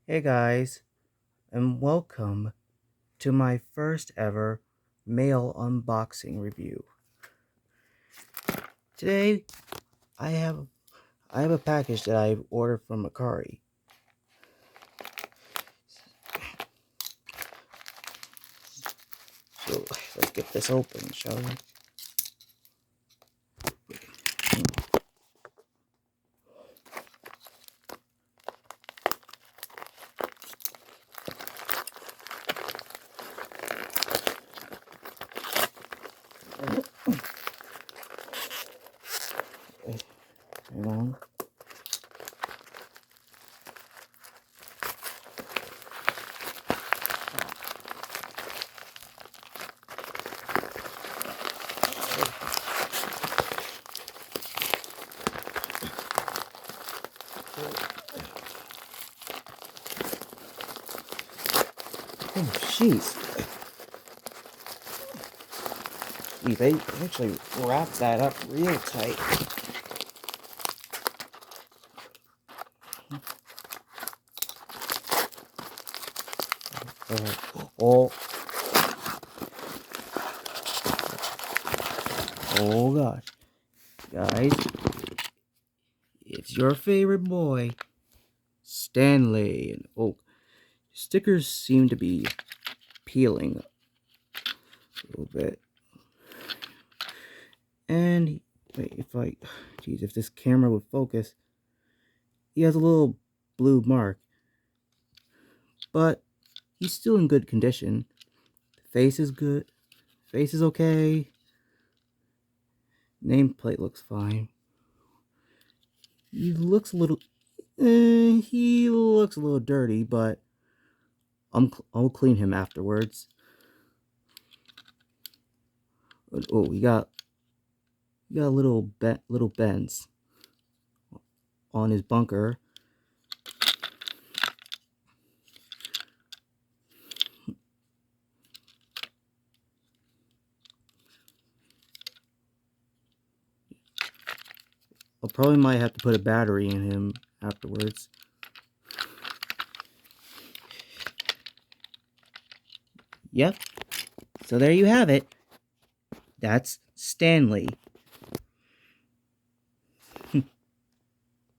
Hey guys, and welcome to my first ever mail unboxing review. Today, I have a package that I ordered from Macari. So let's get this open, shall we? Hang on. Oh, jeez. They actually wrapped that up real tight. Oh, oh gosh. Guys, it's your favorite boy, Stanley. And oh, stickers seem to be peeling a little bit. And wait, if this camera would focus, he has a little blue mark, but he's still in good condition. The face is good, face is okay, nameplate looks fine. He looks a little, he looks a little dirty, but I'll clean him afterwards. Oh, we got little bends on his bunker. I probably might have to put a battery in him afterwards. Yep. So there you have it. That's Stanley.